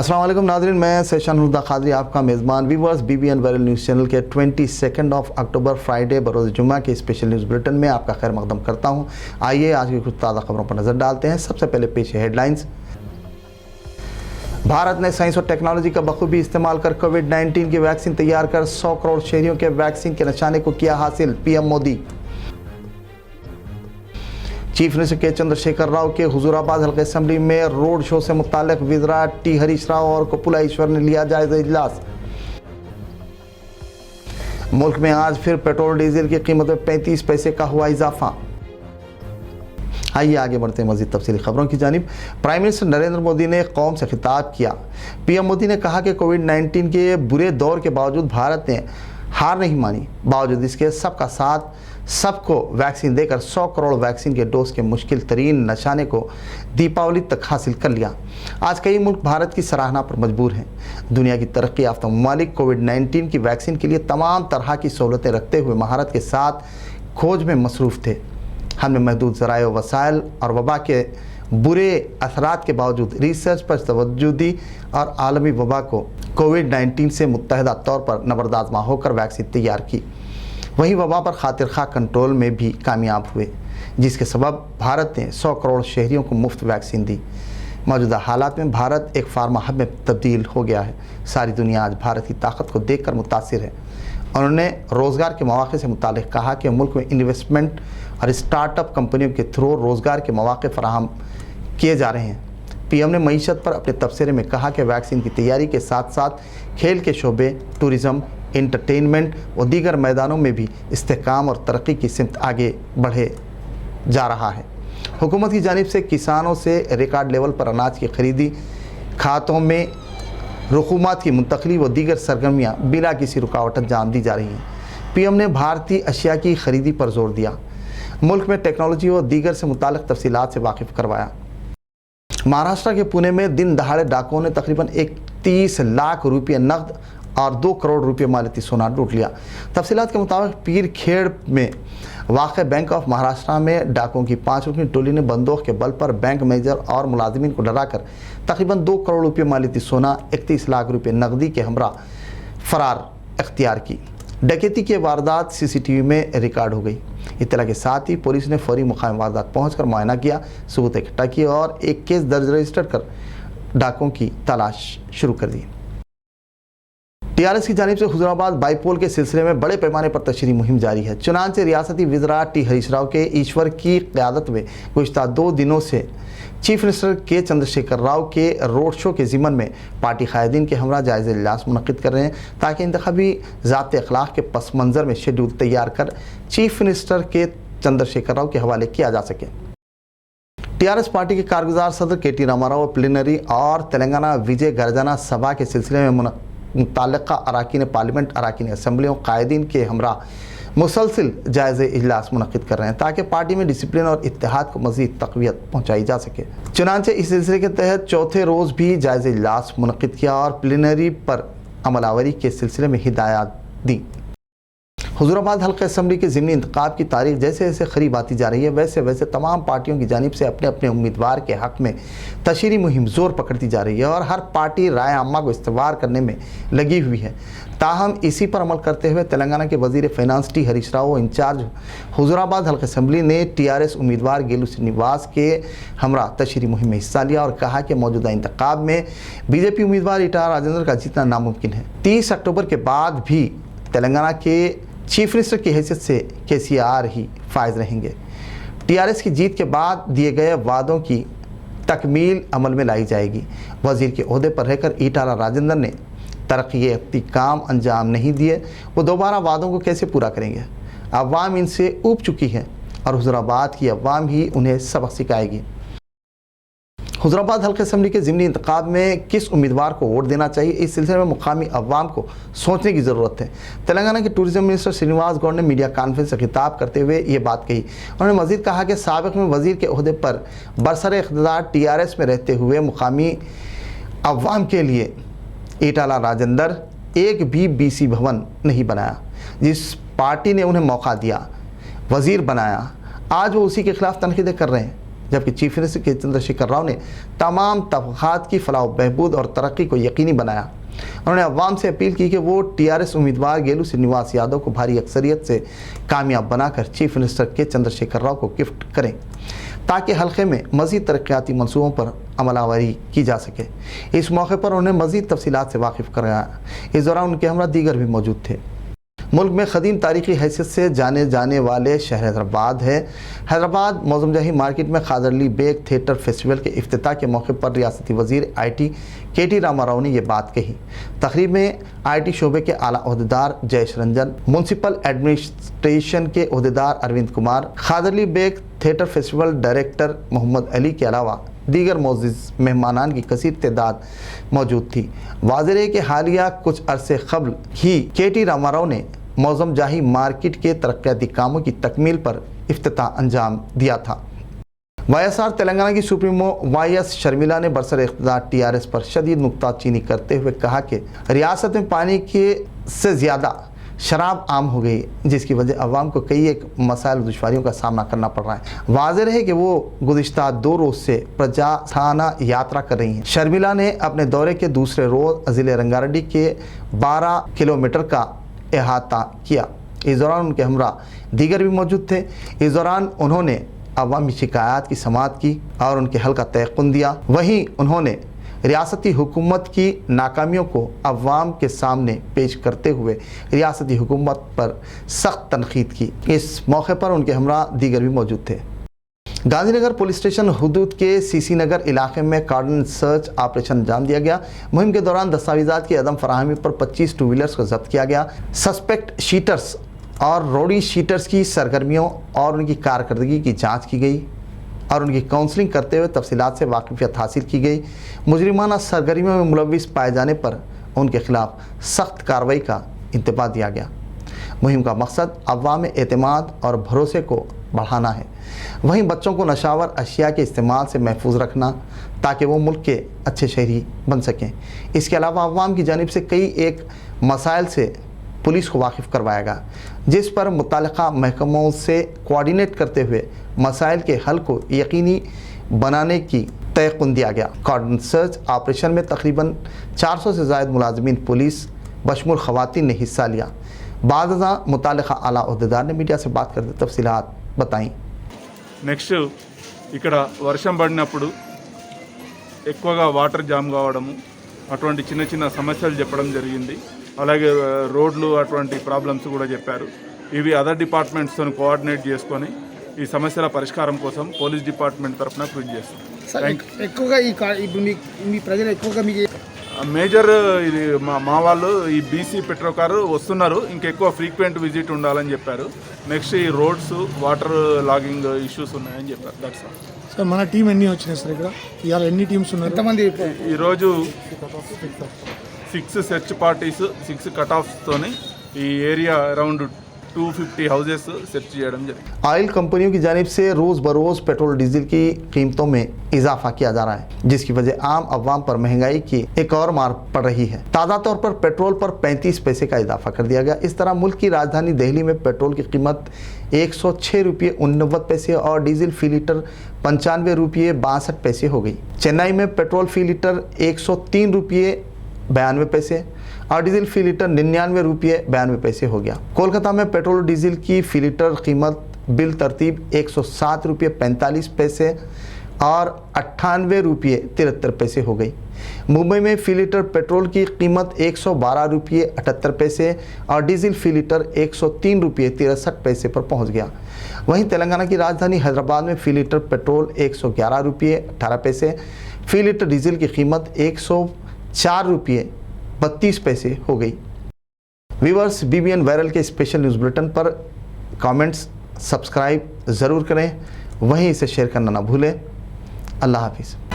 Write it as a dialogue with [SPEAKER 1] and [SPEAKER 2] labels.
[SPEAKER 1] अस्सलाम वालेकुम नाज़रीन, मैं सेशन हुदा खादरी आपका मेज़बान viewers BBN viral news channel के 22 अक्टूबर फ्राइडे बरोज़ जुम्मा के स्पेशल न्यूज़ बुलेटिन में आपका खैर मक़दम करता हूँ। आइए आज की कुछ ताज़ा खबरों पर नज़र डालते हैं। सबसे पहले पेश है हेडलाइंस। भारत ने साइंस और टेक्नोलॉजी का बखूबी इस्तेमाल कर कोविड-19 की वैक्सीन तैयार कर 100 करोड़ शहरियों के वैक्सीन के निशाने को किया हासिल, PM मोदी। चीफ मिनिस्टर के चंद्रशेखर राव के हुजूराबाद हल्के असेंबली में रोड शो से मुताल्लिक वज़ीरा टी हरीश राव और कपुला ईश्वर ने लिया जायजा इजलास। मुल्क में आज फिर पेट्रोल डीजल की कीमत में 35 पैसे का हुआ इजाफा। आइए आगे बढ़ते हैं मज़ीद तफसीली खबरों की जानिब। प्राइम मिनिस्टर नरेंद्र मोदी ने कौम से खिताब किया। PM मोदी ने कहा कि कोविड-19 के बुरे दौर के बावजूद भारत ने हार नहीं मानी, बावजूद इसके सबका साथ सबको वैक्सीन देकर 100 करोड़ वैक्सीन के डोज के मुश्किल तरीन निशाने को दीपावली तक हासिल कर लिया। आज कई मुल्क भारत की सराहना पर मजबूर हैं। दुनिया की तरक्की याफ्ता ममालिक कोविड-19 की वैक्सीन के लिए तमाम तरह की सहूलतें रखते हुए महारत के साथ खोज में मसरूफ़ थे। हमने महदूद ज़राए वसाइल और वबा के बुरे असरात के बावजूद रिसर्च पर तवज्जो दी और आलमी वबा को कोविड-19 से मुत्तहदा तौर पर नबरदाज़मा होकर वैक्सीन तैयार की। वहीं वबा पर खातिर खा कंट्रोल में भी कामयाब हुए, जिसके सबब भारत ने 100 करोड़ शहरियों को मुफ्त वैक्सीन दी। मौजूदा हालात में भारत एक फार्मा हब में तब्दील हो गया है। सारी दुनिया आज भारत की ताकत को देखकर मुतासिर है। उन्होंने रोज़गार के मौक़े से मुतालिक कहा कि मुल्क में इन्वेस्टमेंट और स्टार्टअप कंपनियों के थ्रू रोज़गार के मौक़े फराहम किए जा रहे हैं। PM ने मईशत पर अपने तबसरे में कहा कि वैक्सीन की तैयारी के साथ साथ खेल के शोबे, टूरिज़म, इंटरटेनमेंट और दीगर मैदानों में भी इस्तेहकाम और तरक्की की सिमत आगे बढ़े जा रहा है। हुकूमत की जानिब से किसानों से रिकॉर्ड लेवल पर अनाज की खरीदी, खातों में रकूमात की मुंतकली व दीगर सरगर्मियाँ बिना किसी रुकावट अंजाम दी जा रही हैं। PM ने भारतीय अशिया की खरीदी पर जोर दिया, मुल्क में टेक्नोलॉजी और दीगर से मुताल्लिक़ तफसीलात से वाकिफ़ करवाया। महाराष्ट्र के पुणे में दिन दहाड़े डाकुओं ने तकरीबन 31 लाख रुपये नकद और 2 करोड़ रुपये मालियती सोना लूट लिया। तफसीलात के मुताबिक पीर खेड़ में वाक़ बैंक ऑफ महाराष्ट्र में डाकुओं की 5 रुकनी टोली ने बंदूक के बल पर बैंक मैनेजर और मुलाजिमीन को डराकर तकरीबन 2 करोड़ रुपये मालियती सोना, 31 लाख रुपये नकदी के हमरा फरार अख्तियार की। डकैती की वारदात CCTV में रिकॉर्ड हो गई। इत्तला के साथ ही पुलिस ने फौरी मुकाम वारदात पहुँचकर मुआयना किया, सबूत इकट्ठा किए और एक केस दर्ज रजिस्टर कर डाकुओं की तलाश शुरू कर दी। TRS की जानिब से हुजूराबाद बाईपोल के सिलसिले में बड़े पैमाने पर तशरीह मुहिम जारी है। चुनांचे रियासती वज़ीरा टी हरीश राव के ईश्वर की क़यादत में गुज़िश्ता 2 दिनों से चीफ मिनिस्टर के चंद्रशेखर राव के रोड शो के ज़िमन में पार्टी कायदीन के हमरा जायज़ा इजलास मुनक़िद कर रहे हैं, ताकि इंतखाबी ज़ाब्ते अखलाक के पस मंज़र में शेड्यूल तैयार कर चीफ मिनिस्टर के चंद्रशेखर राव के हवाले किया जा सके। TRS पार्टी के कारगुजार सदर KT रामाराव प्लीनरी और तेलंगाना विजय गर्जना सभा के सिलसिले में मुताल्लिक़ा अराकीन पार्लियामेंट, अराकीन असम्बलियों, कायदीन के हमरा मुसलसिल जायज़े इजलास मुनक़िद कर रहे हैं, ताकि पार्टी में डिसिप्लिन और इत्तेहाद को मज़ीद तक़वियत पहुँचाई जा सके। चुनांचे इस सिलसिले के तहत चौथे रोज़ भी जायज़े इजलास मुनक़िद किया और प्लीनरी पर अमलावरी के सिलसिले में हिदायत दी। हुजूराबाद हल्के असेंबली के ज़िमनी इंतखाब की तारीख जैसे जैसे करीब आती जा रही है, वैसे वैसे तमाम पार्टियों की जानिब से अपने अपने उम्मीदवार के हक़ में तशरीह मुहिम ज़ोर पकड़ती जा रही है और हर पार्टी राय आम्मा को इस्तवार करने में लगी हुई है। ताहम इसी पर अमल करते हुए तेलंगाना के वज़ीर finance T Harish Rao in charge Huzurabad हल्के असेंबली ने TRS उम्मीदवार गेलू श्रीनिवास के हमरा तशरीह मुहिम में हिस्सा लिया और कहा कि मौजूदा इंतखाब में BJP उम्मीदवार ईटाला राजेंद्र का जीतना नामुमकिन है। 30 अक्टूबर के बाद भी तेलंगाना के चीफ मिनिस्टर की हैसियत से KCR ही फायज रहेंगे। TRS की जीत के बाद दिए गए वादों की तकमील अमल में लाई जाएगी। वज़ीर के ओहदे पर रहकर ईटाला राजेंद्र ने तरक्की काम अंजाम नहीं दिए, वो दोबारा वादों को कैसे पूरा करेंगे? अवाम इनसे ऊब चुकी है और हुजूराबाद की अवाम ही उन्हें सबक सिखाएगी। हुजूराबाद हल्के असेंबली के ज़िमनी इंतखाब में किस उम्मीदवार को वोट देना चाहिए, इस सिलसिले में मुकामी अवाम को सोचने की ज़रूरत है। तेलंगाना के टूरिज़म मिनिस्टर श्रीनिवास गौड़ ने मीडिया कॉन्फ्रेंस से खिताब करते हुए ये बात कही। उन्होंने मज़ीद कहा कि साबिक़ में वज़ीर के ओहदे पर बरसर इक़्तिदार TRS में रहते हुए मुकामी अवाम के लिए ईटाला राजेंद्र एक भी BC भवन नहीं बनाया। जिस पार्टी ने उन्हें मौका दिया, वज़ीर बनाया, आज वो उसी के ख़िलाफ़ तनक़ीदें कर रहे हैं। जबकि चीफ मिनिस्टर के चंद्रशेखर राव ने तमाम तबक़ात की फलाह बहबूद और तरक्की को यकीनी बनाया। उन्होंने अवाम से अपील की कि वो टीआरएस उम्मीदवार गेलू श्रीनिवास यादव को भारी अक्सरियत से कामयाब बनाकर चीफ मिनिस्टर के चंद्रशेखर राव को गिफ्ट करें ताकि हल्के में मज़ीद तरक्याती मनसूबों पर अमलावरी की जा सके। इस मौके पर उन्हें मज़ीद तफसीलात से वाकिफ़ कराया। इस दौरान उनके हमरा दीगर भी मौजूद थे। मुल्क में क़दीम तारीख़ी हैसियत से जाने जाने वाले शहर हैदराबाद है। हैदराबाद मौज़म जाही मार्केट में क़ादर अली बेग थिएटर फेस्टिवल के इफ्तिताह के मौके पर रियासती वज़ीर IT KT रामाराव ने यह बात कही। तकरीब में IT शोबे के आला ओहदेदार जयेश रंजन, म्यूनसिपल एडमिनिस्ट्रेशन के ओहदेदार Arvind Kumar, Qadir Ali Baig theatre festival director Mohammad Ali के अलावा दीगर मोअज़्ज़िज़ मेहमानान की कसीर तादाद मौजूद थी। वाज़ेह है कि हालिया कुछ अरसे कबल ही KT रामाराव ने मौज़म जाही मार्केट के तरक्याती कामों की तकमील पर इफ्तिताह अंजाम दिया था। YSR तेलंगाना की सुप्रीमो YS शर्मिला ने बरसर इख्तियार TRS पर शदीद नुक्ताचीनी करते हुए कहा कि रियासत में पानी के से ज़्यादा शराब आम हो गई, जिसकी वजह अवाम को कई एक मसाइल दुश्वारियों का सामना करना पड़ रहा है। वाज़ेह है कि वो गुज़िश्ता 2 रोज़ से प्रजाथाना यात्रा कर रही हैं। शर्मिला ने अपने दौरे के दूसरे रोज़ ज़िले रंगारेड्डी के 12 किलोमीटर का अहाता किया। इस दौरान उनके हमरा दीगर भी मौजूद थे। इस दौरान उन्होंने अवामी शिकायत की समाअत की और उनके हल का तयक़ुन दिया। वहीं उन्होंने रियासती हुकूमत की नाकामियों को अवाम के सामने पेश करते हुए रियासती हुकूमत पर सख्त तनकीद की। इस मौके पर उनके हमरा दीगर भी मौजूद थे। गांधीनगर पुलिस स्टेशन हुदूद के CC नगर इलाके में कार्डन सर्च ऑपरेशन अंजाम दिया गया। मुहिम के दौरान दस्तावेज़ात की अदम फराहमी पर 25 टू व्हीलर्स को जब्त किया गया। सस्पेक्ट शीटर्स और रोडी शीटर्स की सरगर्मियों और उनकी कारकर्दगी की जाँच की गई और उनकी काउंसलिंग करते हुए तफसीलात से वाकिफियत हासिल की गई। मुजरिमाना सरगर्मियों में मुलव्विस पाए जाने पर उनके खिलाफ सख्त कार्रवाई का इंतबाह दिया गया। मुहिम का मकसद अवाम में एतमाद और भरोसे को बढ़ाना है, वहीं बच्चों को नशावर अशिया के इस्तेमाल से महफूज रखना ताकि वो मुल्क के अच्छे शहरी बन सकें। इसके अलावा अवाम की जानिब से कई एक मसाइल से पुलिस को वाकिफ़ करवाएगा, जिस पर मुताल्लिक़ा महकमों से कोऑर्डिनेट करते हुए मसाइल के हल को यकीनी बनाने की तयक़ुन दिया गया। कार्डन सर्च ऑपरेशन में तकरीबन 400 से ज़ायद मुलाज़मीन पुलिस बशमूल ख़वातीन ने हिस्सा लिया। बाज़ मुताल्लिक़ा आला ओहदेदार ने मीडिया से बात करते तफसीलात बताई।
[SPEAKER 2] నెక్స్ట్ ఇక్కడ వర్షం పడినప్పుడు ఎక్కువగా వాటర్ జామ్ కావడము అటువంటి చిన్న చిన్న సమస్యలు చెప్పడం జరిగింది. అలాగే రోడ్లు అటువంటి ప్రాబ్లమ్స్ కూడా చెప్పారు. ఇవి అదర్ డిపార్ట్మెంట్స్తో కోఆర్డినేట్ చేసుకొని ఈ సమస్యల పరిష్కారం కోసం పోలీస్ డిపార్ట్మెంట్ తరఫున కృషి చేస్తాం.
[SPEAKER 3] ఎక్కువగా ఇప్పుడు మీ ప్రజలు ఎక్కువగా మీకు
[SPEAKER 2] మేజర్ ఇది మా వాళ్ళు ఈ BC పెట్రో కారు వస్తున్నారు, ఇంకెక్కువ ఫ్రీక్వెంట్ విజిట్ ఉండాలని చెప్పారు. నెక్స్ట్ ఈ రోడ్స్ వాటర్ లాగింగ్ ఇష్యూస్ ఉన్నాయని చెప్పారు. That's all.
[SPEAKER 3] సార్ మన టీం ఎన్ని వచ్చినాయి సార్ ఇక్కడ? ఇవాళ ఎన్ని టీమ్స్ ఉన్నారు? ఎంతమంది?
[SPEAKER 2] ఈరోజు 6 సెర్చ్ పార్టీస్ 6 కట్ ఆఫ్స్తోని ఈ ఏరియా అరౌండ్ 250 हाउसेस सर्च చేయడం జరిగింది।
[SPEAKER 1] ऑयल कंपनियों की जानिब से रोज़ बरोज़ पेट्रोल डीजल की कीमतों में इजाफा किया जा रहा है, जिसकी वजह आम अवाम पर महंगाई की एक और मार पड़ रही है। ताज़ा तौर पर पेट्रोल पर 35 पैसे का इजाफा कर दिया गया। इस तरह मुल्क की राजधानी दिल्ली में पेट्रोल की कीमत 106 रुपये 89 पैसे और डीजल फी लीटर 95 रुपये 62 पैसे हो गई। चेन्नई में पेट्रोल फी लीटर 103 रुपये 92 पैसे और डीजल फी लीटर 99 रुपये 92 पैसे हो गया। कोलकाता में पेट्रोल डीजल की फी लीटर कीमत बिल तरतीब 107 रुपये 45 पैसे और 98 रुपये 73 पैसे हो गई। मुंबई में फी लीटर पेट्रोल की कीमत 112 रुपये 78 पैसे और डीजल फी लीटर 103 रुपये 63 पैसे पर पहुंच गया। वहीं तेलंगाना की राजधानी हैदराबाद में फी लीटर पेट्रोल 111 रुपये 18 पैसे, फी लीटर डीजल की कीमत 104 रुपये 32 पैसे हो गई। व्यूअर्स, BBN वायरल के स्पेशल न्यूज़ बुलेटिन पर कमेंट्स सब्सक्राइब ज़रूर करें, वहीं इसे शेयर करना ना भूलें। अल्लाह हाफिज़।